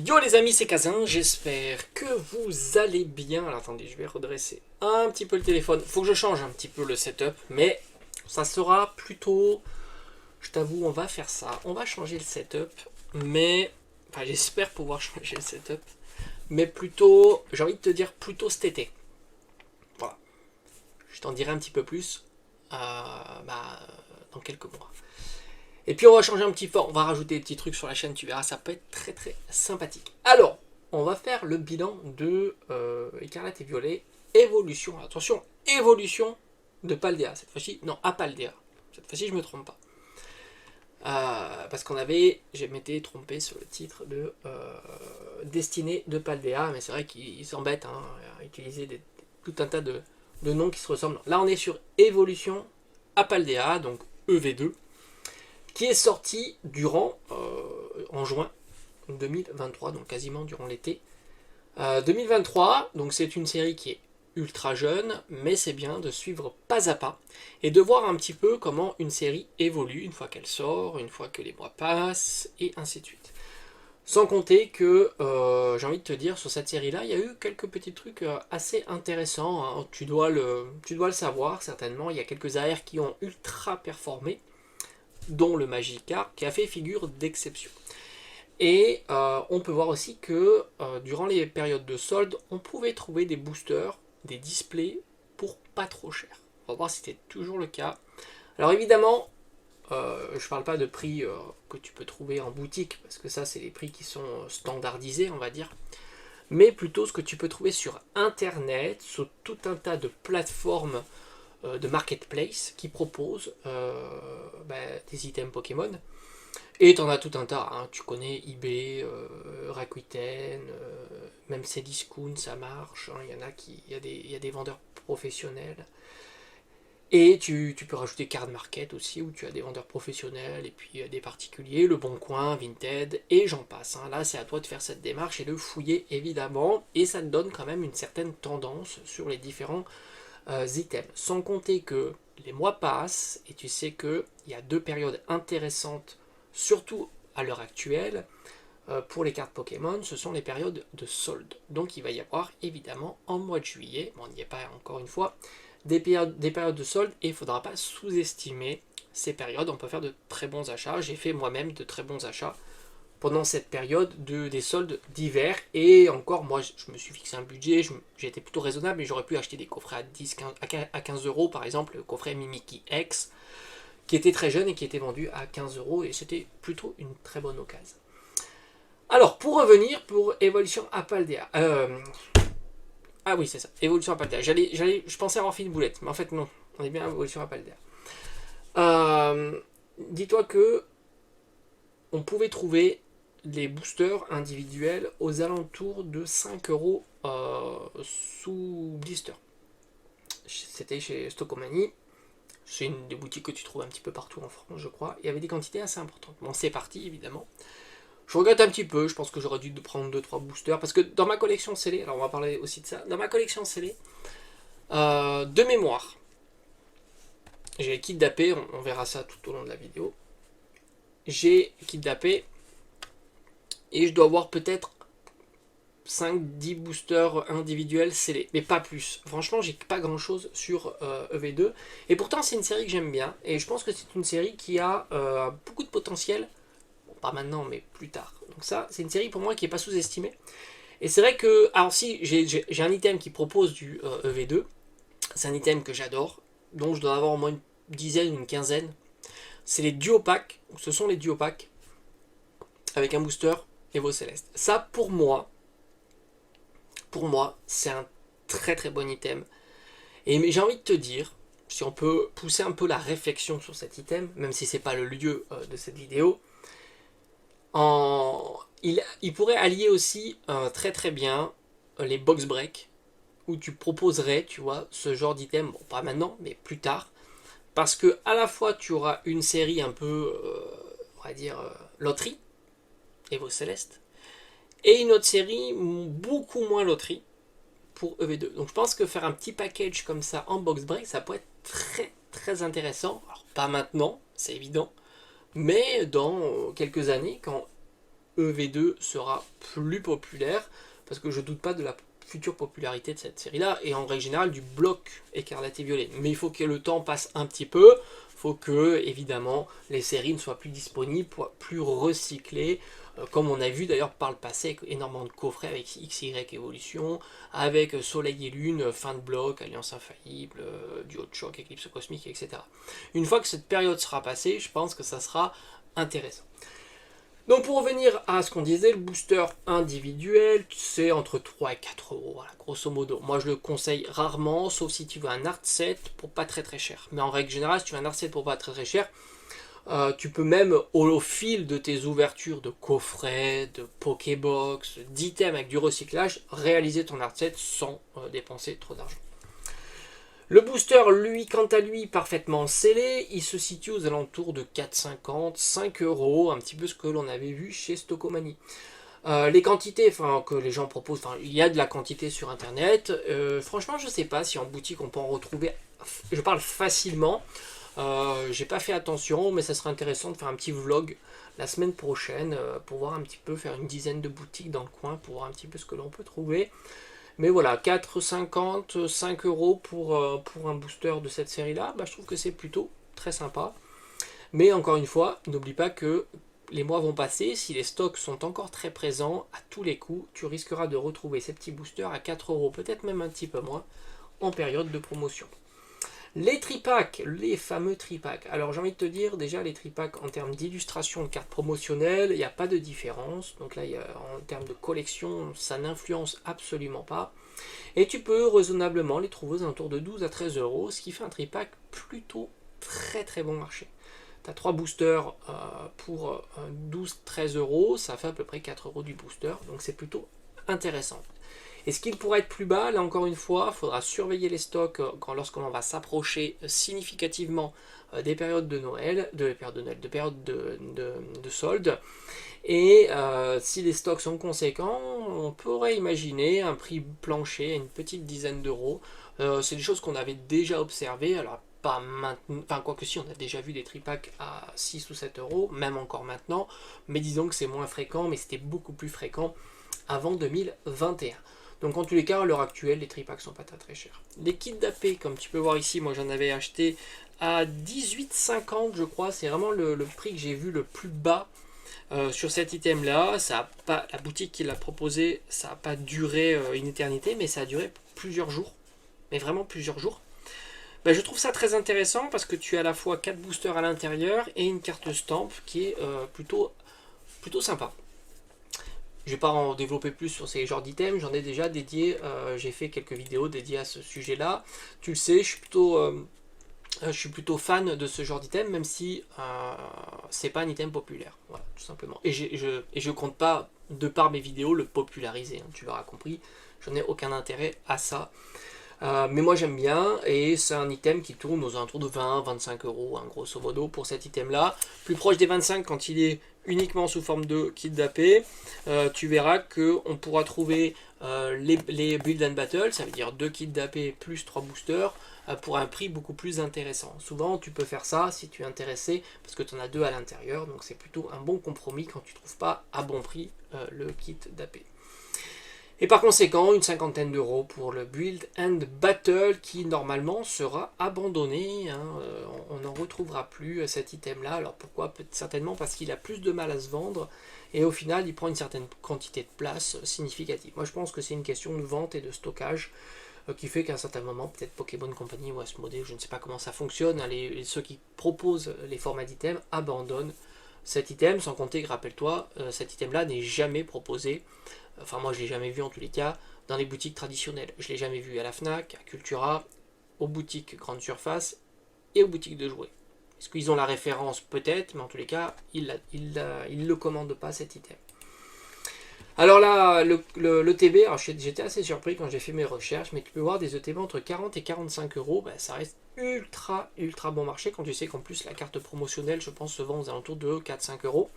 Yo les amis, c'est Kazin, j'espère que vous allez bien. Alors attendez, je vais redresser un petit peu le téléphone. Faut que je change un petit peu le setup, mais ça sera plutôt... Je t'avoue, on va faire ça. On va changer le setup, mais... Enfin, j'espère pouvoir changer le setup. Mais plutôt, j'ai envie de te dire plutôt cet été. Voilà. Je t'en dirai un petit peu plus dans quelques mois. Et puis on va changer un petit peu, on va rajouter des petits trucs sur la chaîne, tu verras, ça peut être très très sympathique. Alors, on va faire le bilan de Écarlate et Violet, évolution, attention, évolution de Paldea, cette fois-ci, non, à Paldea, cette fois-ci je me trompe pas. Parce je m'étais trompé sur le titre de Destinée de Paldea, mais c'est vrai qu'ils s'embêtent à utiliser tout un tas de noms qui se ressemblent. Là on est sur évolution à Paldea, donc EV2, qui est sorti en juin 2023, donc quasiment durant l'été 2023. Donc c'est une série qui est ultra jeune, mais c'est bien de suivre pas à pas et de voir un petit peu comment une série évolue une fois qu'elle sort, une fois que les mois passent, et ainsi de suite. Sans compter que, j'ai envie de te dire, sur cette série-là, il y a eu quelques petits trucs assez intéressants, hein. Tu dois le savoir, certainement. Il y a quelques AR qui ont ultra performé, dont le Magikarp, qui a fait figure d'exception. Et on peut voir aussi que durant les périodes de solde, on pouvait trouver des boosters, des displays pour pas trop cher. On va voir si c'était toujours le cas. Alors évidemment, je parle pas de prix que tu peux trouver en boutique, parce que ça c'est les prix qui sont standardisés, on va dire, mais plutôt ce que tu peux trouver sur internet, sur tout un tas de plateformes de marketplace qui proposent des items Pokémon. Et t'en as tout un tas, hein. Tu connais eBay, Rakuten, même Cdiscount, ça marche, hein. Il y a des vendeurs professionnels. Et tu peux rajouter Card Market aussi, où tu as des vendeurs professionnels, et puis des particuliers, Le Bon Coin, Vinted, et j'en passe, hein. Là, c'est à toi de faire cette démarche et de fouiller, évidemment, et ça te donne quand même une certaine tendance sur les différents items. Sans compter que les mois passent, et tu sais qu'il y a deux périodes intéressantes, surtout à l'heure actuelle, pour les cartes Pokémon, ce sont les périodes de solde. Donc il va y avoir évidemment en mois de juillet, bon, on n'y est pas encore une fois, des périodes de solde, et il ne faudra pas sous-estimer ces périodes. On peut faire de très bons achats. J'ai fait moi-même de très bons achats pendant cette période des soldes d'hiver. Et encore, moi, je me suis fixé un budget, j'ai été plutôt raisonnable, mais j'aurais pu acheter des coffrets à 15 euros, par exemple, le coffret Mimikyu X, qui était très jeune et qui était vendu à 15 euros, et c'était plutôt une très bonne occasion. Alors, pour revenir, pour Évolution à Paldea. Ah oui, c'est ça, Évolution à Paldea. Je pensais avoir fait une boulette, mais en fait, non. On est bien à Évolution à Paldea. Dis-toi que on pouvait trouver les boosters individuels aux alentours de 5 euros sous blister. C'était chez Stockomanie. C'est une des boutiques que tu trouves un petit peu partout en France, je crois. Il y avait des quantités assez importantes. Bon, c'est parti, évidemment. Je regrette un petit peu, je pense que j'aurais dû prendre 2-3 boosters, parce que dans ma collection scellée, alors on va parler aussi de ça, dans ma collection scellée, de mémoire, j'ai les kits d'AP, on verra ça tout au long de la vidéo, j'ai kit d'AP, et je dois avoir peut-être 5-10 boosters individuels scellés, mais pas plus. Franchement, j'ai pas grand chose sur EV2, et pourtant c'est une série que j'aime bien, et je pense que c'est une série qui a beaucoup de potentiel, bon, pas maintenant, mais plus tard. Donc ça, c'est une série pour moi qui n'est pas sous-estimée. Et c'est vrai que, alors si j'ai un item qui propose du EV2, c'est un item que j'adore, dont je dois avoir au moins une dizaine, une quinzaine. C'est les duo packs, ce sont les duo packs avec un booster Evo Céleste. Ça, pour moi, c'est un très très bon item. Et j'ai envie de te dire, si on peut pousser un peu la réflexion sur cet item, même si c'est pas le lieu de cette vidéo, il pourrait allier aussi très très bien les box break, où tu proposerais, tu vois, ce genre d'item, bon pas maintenant, mais plus tard, parce que à la fois tu auras une série un peu, on va dire, loterie, Evo Céleste, et une autre série beaucoup moins loterie pour EV2. Donc je pense que faire un petit package comme ça en box break, ça pourrait être très très intéressant. Alors pas maintenant, c'est évident, mais dans quelques années, quand EV2 sera plus populaire, parce que je doute pas de la future popularité de cette série-là, et en règle générale du bloc Écarlate et Violet. Mais il faut que le temps passe un petit peu, il faut que, évidemment, les séries ne soient plus disponibles, plus recyclées, comme on a vu d'ailleurs par le passé, avec énormément de coffrets avec XY Evolution, avec Soleil et Lune, fin de bloc, Alliance Infaillible, Duo de Choc, Éclipse Cosmique, etc. Une fois que cette période sera passée, je pense que ça sera intéressant. Donc pour revenir à ce qu'on disait, le booster individuel, c'est entre 3 et 4 euros, voilà, grosso modo. Moi je le conseille rarement, sauf si tu veux un art set pour pas très très cher. Mais en règle générale, si tu veux un art set pour pas très très cher, tu peux même, au fil de tes ouvertures de coffrets, de Pokébox, d'items avec du recyclage, réaliser ton art set sans dépenser trop d'argent. Le booster, lui, quant à lui, parfaitement scellé, il se situe aux alentours de 4,50, 5 euros, un petit peu ce que l'on avait vu chez Stockomanie. Les quantités que les gens proposent, il y a de la quantité sur internet. Franchement, je ne sais pas si en boutique on peut en retrouver, je parle facilement. J'ai pas fait attention, mais ça serait intéressant de faire un petit vlog la semaine prochaine pour voir un petit peu, faire une dizaine de boutiques dans le coin pour voir un petit peu ce que l'on peut trouver. Mais voilà, 4,50, 5 euros pour un booster de cette série-là, je trouve que c'est plutôt très sympa. Mais encore une fois, n'oublie pas que les mois vont passer, si les stocks sont encore très présents, à tous les coups, tu risqueras de retrouver ces petits boosters à 4 euros, peut-être même un petit peu moins, en période de promotion. Les tripacks, les fameux tripacks. Alors j'ai envie de te dire, déjà les tripacks en termes d'illustration de cartes promotionnelles, il n'y a pas de différence. Donc là, en termes de collection, ça n'influence absolument pas. Et tu peux raisonnablement les trouver aux alentours de 12 à 13 euros, ce qui fait un tripack plutôt très très bon marché. Tu as 3 boosters pour 12-13 euros, ça fait à peu près 4 euros du booster, donc c'est plutôt intéressant. Est-ce qu'il pourrait être plus bas? Là encore une fois, il faudra surveiller les stocks lorsqu'on va s'approcher significativement des périodes de Noël, de périodes de soldes. Et si les stocks sont conséquents, on pourrait imaginer un prix plancher à une petite dizaine d'euros. C'est des choses qu'on avait déjà observées. Alors pas maintenant, enfin quoique si, on a déjà vu des tripacks à 6 ou 7 euros, même encore maintenant. Mais disons que c'est moins fréquent, mais c'était beaucoup plus fréquent avant 2021. Donc en tous les cas, à l'heure actuelle, les tripacks sont pas très chers. Les kits d'AP, comme tu peux voir ici, moi j'en avais acheté à 18,50 je crois. C'est vraiment le prix que j'ai vu le plus bas sur cet item là. La boutique qui l'a proposé, ça n'a pas duré une éternité, mais ça a duré plusieurs jours. Mais vraiment plusieurs jours. Je trouve ça très intéressant parce que tu as à la fois 4 boosters à l'intérieur et une carte stamp qui est plutôt sympa. Je ne vais pas en développer plus sur ces genres d'items, j'en ai déjà dédié, j'ai fait quelques vidéos dédiées à ce sujet-là. Tu le sais, je suis plutôt fan de ce genre d'item, même si c'est pas un item populaire, voilà, tout simplement. Et je compte pas, de par mes vidéos, le populariser, hein, tu l'auras compris, j'en ai aucun intérêt à ça. Mais moi j'aime bien, et c'est un item qui tourne aux alentours de 20-25 euros, hein, grosso modo, pour cet item là. Plus proche des 25 quand il est uniquement sous forme de kit d'AP. Tu verras qu'on pourra trouver les build and battle, ça veut dire 2 kits d'AP plus 3 boosters, pour un prix beaucoup plus intéressant. Souvent tu peux faire ça si tu es intéressé, parce que tu en as 2 à l'intérieur, donc c'est plutôt un bon compromis quand tu ne trouves pas à bon prix le kit d'AP. Et par conséquent, une cinquantaine d'euros pour le Build and Battle qui normalement sera abandonné. Hein. On n'en retrouvera plus cet item-là. Alors pourquoi? Certainement parce qu'il a plus de mal à se vendre et au final il prend une certaine quantité de place significative. Moi je pense que c'est une question de vente et de stockage qui fait qu'à un certain moment, peut-être Pokémon Company ou Asmodee, je ne sais pas comment ça fonctionne, hein, ceux qui proposent les formats d'items abandonnent cet item, sans compter que, rappelle-toi, cet item-là n'est jamais proposé, enfin moi je ne l'ai jamais vu en tous les cas, dans les boutiques traditionnelles. Je ne l'ai jamais vu à la FNAC, à Cultura, aux boutiques grande surface et aux boutiques de jouets. Est-ce qu'ils ont la référence? Peut-être, mais en tous les cas, ils ne le commandent pas cet item. Alors là, le TB, alors j'étais assez surpris quand j'ai fait mes recherches, mais tu peux voir des ETB entre 40 et 45 euros, ça reste ultra bon marché quand tu sais qu'en plus la carte promotionnelle, je pense, se vend aux alentours de 4-5 euros.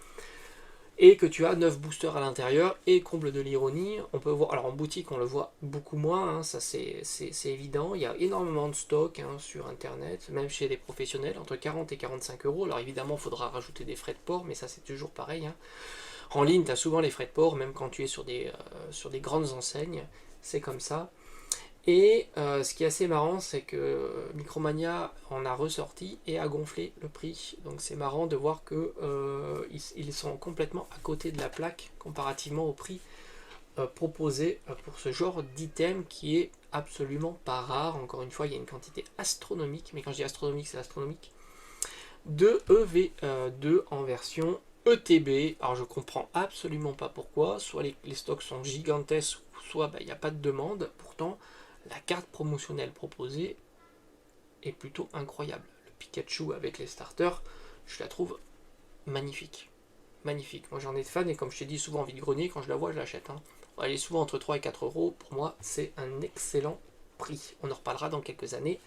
Et que tu as 9 boosters à l'intérieur, et comble de l'ironie, on peut voir, alors en boutique on le voit beaucoup moins, hein, ça c'est évident, il y a énormément de stock hein, sur internet, même chez les professionnels, entre 40 et 45 euros, alors évidemment il faudra rajouter des frais de port, mais ça c'est toujours pareil, hein. En ligne, tu as souvent les frais de port, même quand tu es sur des grandes enseignes, c'est comme ça. Et ce qui est assez marrant, c'est que Micromania en a ressorti et a gonflé le prix. Donc c'est marrant de voir que ils sont complètement à côté de la plaque comparativement au prix proposé pour ce genre d'item qui est absolument pas rare. Encore une fois, il y a une quantité astronomique, mais quand je dis astronomique, c'est astronomique, de EV2 en version ETB. Alors je comprends absolument pas pourquoi, soit les stocks sont gigantesques, soit il n'y a pas de demande. Pourtant, la carte promotionnelle proposée est plutôt incroyable. Le Pikachu avec les starters, je la trouve magnifique. Magnifique. Moi j'en ai de fans et comme je t'ai dit souvent en vide-grenier, quand je la vois, je l'achète. Elle est souvent entre 3 et 4 euros. Pour moi, c'est un excellent prix. On en reparlera dans quelques années.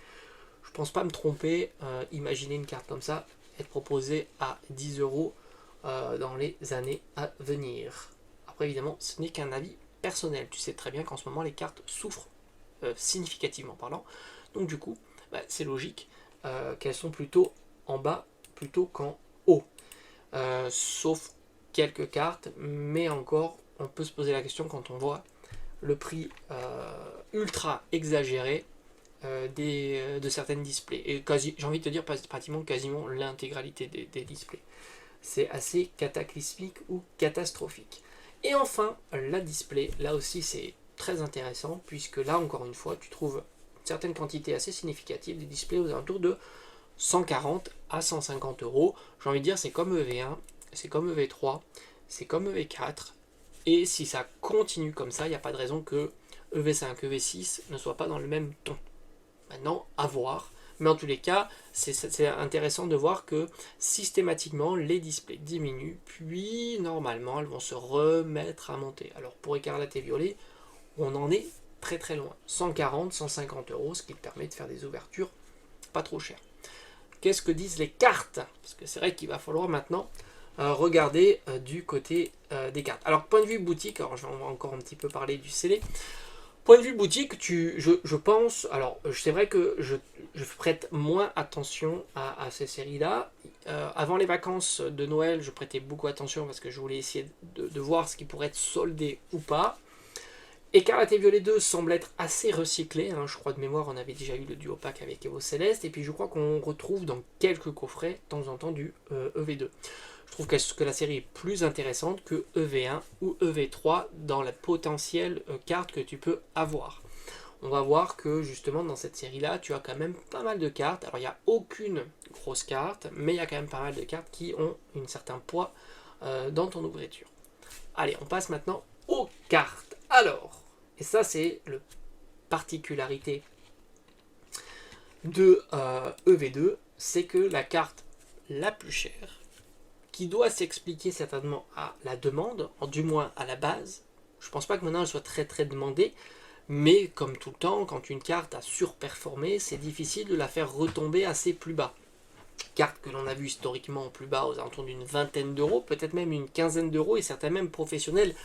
Je pense pas me tromper. Imaginez une carte comme ça être proposée à 10 euros dans les années à venir. Après, évidemment, ce n'est qu'un avis personnel. Tu sais très bien qu'en ce moment, les cartes souffrent significativement parlant. Donc du coup, c'est logique qu'elles sont plutôt en bas plutôt qu'en haut. Sauf quelques cartes, mais encore, on peut se poser la question quand on voit le prix ultra exagéré de certaines displays. Et j'ai envie de te dire pratiquement quasiment l'intégralité des displays. C'est assez cataclysmique ou catastrophique. Et enfin, la display, là aussi c'est très intéressant, puisque là encore une fois, tu trouves certaines quantités assez significatives, des displays aux alentours de 140 à 150 euros. J'ai envie de dire, c'est comme EV1, c'est comme EV3, c'est comme EV4, et si ça continue comme ça, il n'y a pas de raison que EV5, EV6 ne soient pas dans le même ton. Maintenant, à voir. Mais en tous les cas, c'est intéressant de voir que systématiquement, les displays diminuent, puis normalement, elles vont se remettre à monter. Alors pour Écarlate et Violet, on en est très très loin. 140, 150 euros, ce qui permet de faire des ouvertures pas trop chères. Qu'est-ce que disent les cartes? Parce que c'est vrai qu'il va falloir maintenant regarder du côté des cartes. Alors point de vue boutique, alors on va encore un petit peu parler du scellé. Point de vue boutique, je pense, alors c'est vrai que je prête moins attention à ces séries-là. Avant les vacances de Noël, je prêtais beaucoup attention parce que je voulais essayer de voir ce qui pourrait être soldé ou pas. Écarlate et Violet 2 semble être assez recyclé, je crois de mémoire on avait déjà eu le duo pack avec Evo Céleste, et puis je crois qu'on retrouve dans quelques coffrets de temps en temps du EV2. Je trouve que la série est plus intéressante que EV1 ou EV3 dans la potentielle carte que tu peux avoir. On va voir que justement dans cette série-là, tu as quand même pas mal de cartes. Alors il n'y a aucune grosse carte, mais il y a quand même pas mal de cartes qui ont un certain poids dans ton ouverture. Allez, on passe maintenant aux cartes. Alors, et ça c'est la particularité de EV2, c'est que la carte la plus chère, qui doit s'expliquer certainement à la demande, du moins à la base. Je pense pas que maintenant elle soit très très demandée, mais comme tout le temps, quand une carte a surperformé, c'est difficile de la faire retomber assez plus bas. Carte que l'on a vue historiquement plus bas, aux alentours d'une vingtaine d'euros, peut-être même une quinzaine d'euros, et certains même professionnels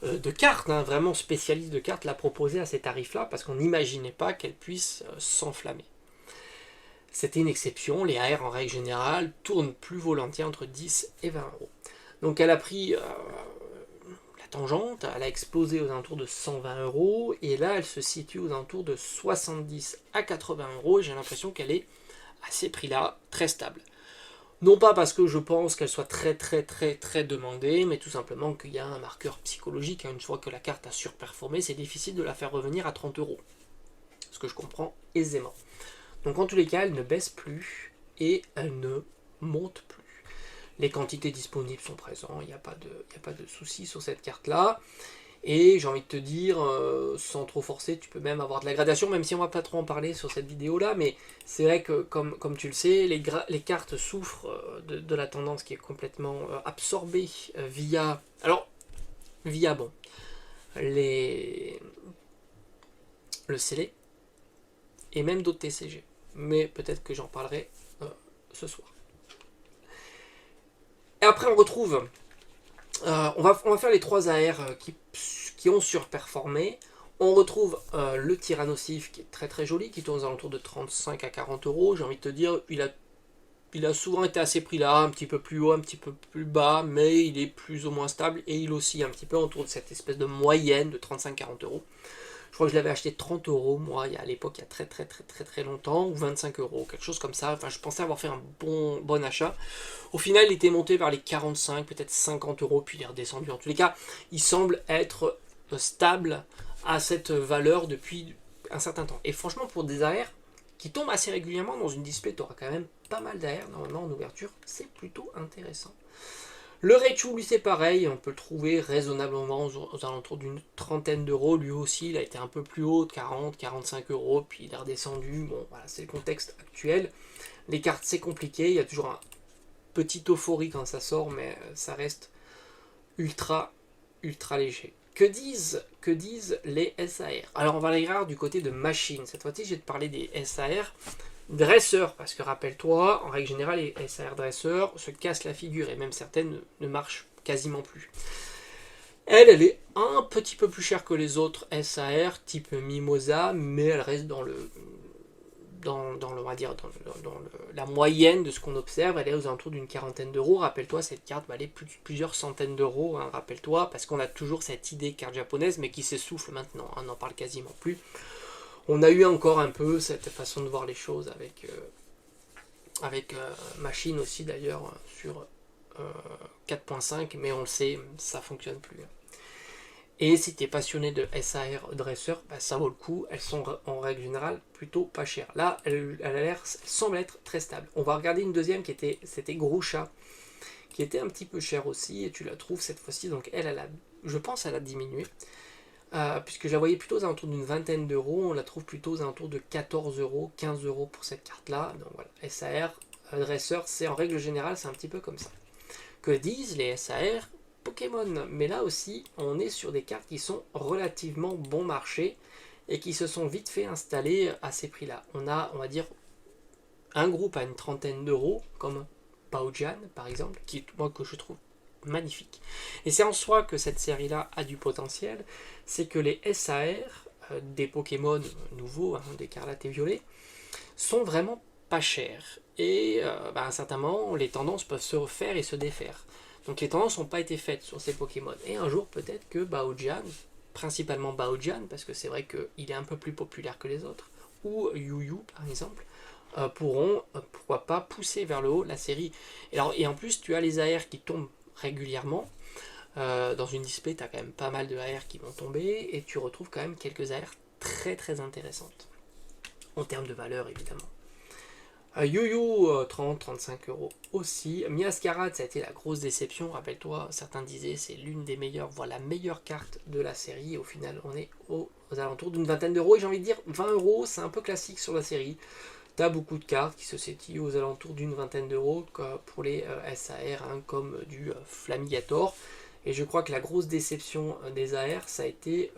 de cartes, vraiment spécialistes de cartes, la proposaient à ces tarifs-là, parce qu'on n'imaginait pas qu'elle puisse s'enflammer. C'était une exception, les AR en règle générale tournent plus volontiers entre 10 et 20 euros. Donc elle a pris la tangente, elle a explosé aux alentours de 120 euros, et là elle se situe aux alentours de 70 à 80 euros, et j'ai l'impression qu'elle est à ces prix-là très stable. Non pas parce que je pense qu'elle soit très très très très demandée, mais tout simplement qu'il y a un marqueur psychologique. Une fois que la carte a surperformé, c'est difficile de la faire revenir à 30 euros. Ce que je comprends aisément. Donc en tous les cas, elle ne baisse plus et elle ne monte plus. Les quantités disponibles sont présentes, il n'y a pas de souci sur cette carte-là. Et j'ai envie de te dire, sans trop forcer, tu peux même avoir de la gradation, même si on ne va pas trop en parler sur cette vidéo-là, mais c'est vrai que, comme tu le sais, les cartes souffrent de la tendance qui est complètement absorbée via le scellé, et même d'autres TCG. Mais peut-être que j'en parlerai ce soir. Et après on retrouve, on va faire les 3 AR qui ont surperformé. On retrouve le Tyrannosif qui est très très joli, qui tourne aux alentours de 35 à 40 euros. J'ai envie de te dire, il a Il a souvent été à ces prix-là, un petit peu plus haut, un petit peu plus bas, mais il est plus ou moins stable et il oscille un petit peu autour de cette espèce de moyenne de 35-40 euros. Je crois que je l'avais acheté 30 euros, moi, à l'époque, il y a très longtemps, ou 25 euros, quelque chose comme ça. Enfin, je pensais avoir fait un bon achat. Au final, il était monté vers les 45, peut-être 50 euros, puis il est redescendu. En tous les cas, il semble être stable à cette valeur depuis un certain temps. Et franchement, pour des AR qui tombent assez régulièrement dans une display, tu auras quand même pas mal d'AR normalement en ouverture, c'est plutôt intéressant. Le Reichu, lui, c'est pareil, on peut le trouver raisonnablement aux alentours d'une trentaine d'euros. Lui aussi, il a été un peu plus haut, de 40-45 euros, puis il est redescendu. Bon, voilà, c'est le contexte actuel. Les cartes, c'est compliqué, il y a toujours un petit euphorie quand ça sort, mais ça reste ultra léger. Que disent les SAR? Alors, on va aller voir du côté de machine. Cette fois-ci, je vais te parler des SAR dresseurs, parce que rappelle-toi, en règle générale, les SAR dresseurs se cassent la figure, et même certaines ne marchent quasiment plus. Elle est un petit peu plus chère que les autres SAR, type Mimosa, mais elle reste dans on va dire, la moyenne de ce qu'on observe. Elle est aux alentours d'une quarantaine d'euros. Rappelle-toi, cette carte valait plusieurs centaines d'euros, hein, rappelle-toi, parce qu'on a toujours cette idée carte japonaise, mais qui s'essouffle maintenant, hein, on n'en parle quasiment plus. On a eu encore un peu cette façon de voir les choses avec Machine aussi d'ailleurs sur 4.5, mais on le sait, ça fonctionne plus. Et si tu es passionné de SAR dresseur, bah ça vaut le coup. Elles sont en règle générale plutôt pas chères. Là, elle semble être très stable. On va regarder une deuxième c'était Groucha, qui était un petit peu chère aussi, et tu la trouves cette fois-ci. Donc je pense elle a diminué. Puisque je la voyais plutôt aux alentours d'une vingtaine d'euros, on la trouve plutôt aux alentours de 14 euros, 15 euros pour cette carte-là. Donc voilà, SAR, dresseur, c'est en règle générale, c'est un petit peu comme ça. Que disent les SAR Pokémon? Mais là aussi, on est sur des cartes qui sont relativement bon marché et qui se sont vite fait installer à ces prix-là. On a, on va dire, un groupe à une trentaine d'euros, comme Baojan par exemple, moi que je trouve magnifique. Et c'est en soi que cette série-là a du potentiel, c'est que les SAR des Pokémon nouveaux, hein, d'Écarlate et Violet, sont vraiment pas chers. Et à un certain moment, les tendances peuvent se refaire et se défaire. Donc les tendances n'ont pas été faites sur ces Pokémon. Et un jour, peut-être que Baojan, principalement Baojan, parce que c'est vrai qu'il est un peu plus populaire que les autres, ou Yu par exemple, pourront, pourquoi pas, pousser vers le haut la série. Et en plus, tu as les AR qui tombent régulièrement. Dans une display, tu as quand même pas mal de AR qui vont tomber, et tu retrouves quand même quelques AR très intéressantes. En termes de valeur, évidemment. Yu 30-35 euros aussi. Miascarade, ça a été la grosse déception. Rappelle-toi, certains disaient c'est l'une des meilleures, voire la meilleure carte de la série. Au final, on est aux alentours d'une vingtaine d'euros. Et j'ai envie de dire 20 euros, c'est un peu classique sur la série. T'as beaucoup de cartes qui se situent aux alentours d'une vingtaine d'euros pour les SAR, hein, comme du Flamigator. Et je crois que la grosse déception des AR, ça a été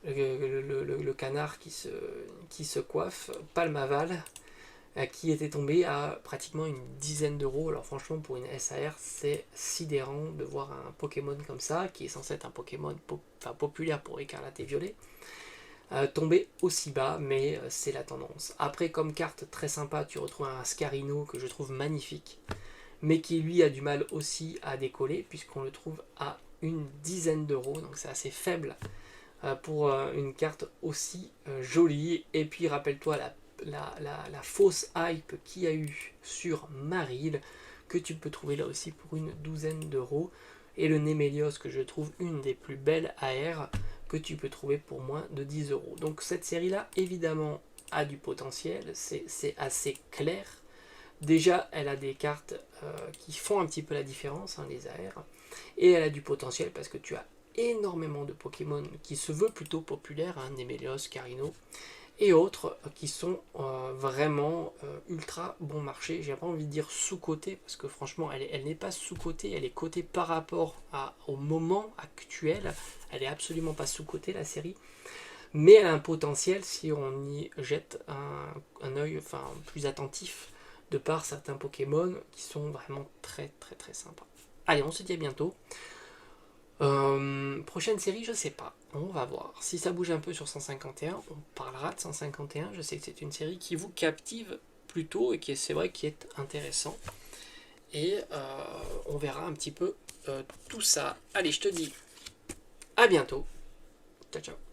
le canard qui se coiffe, Palmaval, qui était tombé à pratiquement une dizaine d'euros. Alors franchement, pour une SAR, c'est sidérant de voir un Pokémon comme ça, qui est censé être un Pokémon populaire pour Écarlate et Violet, tomber aussi bas, mais c'est la tendance. Après, comme carte très sympa, tu retrouves un Scarino que je trouve magnifique, mais qui lui a du mal aussi à décoller, puisqu'on le trouve à une dizaine d'euros, donc c'est assez faible pour une carte aussi jolie. Et puis rappelle-toi la fausse hype qu'il y a eu sur Marill, que tu peux trouver là aussi pour une douzaine d'euros. Et le Némélios, que je trouve une des plus belles AR, que tu peux trouver pour moins de 10 euros. Donc cette série-là, évidemment, a du potentiel, c'est assez clair. Déjà, elle a des cartes qui font un petit peu la différence, hein, les AR, et elle a du potentiel parce que tu as énormément de Pokémon qui se veut plutôt populaire, hein, Némélios, Carino, et autres qui sont vraiment ultra bon marché. J'ai pas envie de dire sous-cotée, parce que franchement, elle n'est pas sous-cotée, elle est cotée par rapport au moment actuel. Elle est absolument pas sous-cotée, la série. Mais elle a un potentiel si on y jette un œil plus attentif, de par certains Pokémon qui sont vraiment très sympas. Allez, on se dit à bientôt. Prochaine série, je sais pas. On va voir. Si ça bouge un peu sur 151, on parlera de 151. Je sais que c'est une série qui vous captive plus tôt et qui est, c'est vrai, qui est intéressant. Et on verra un petit peu tout ça. Allez, je te dis à bientôt. Ciao, ciao.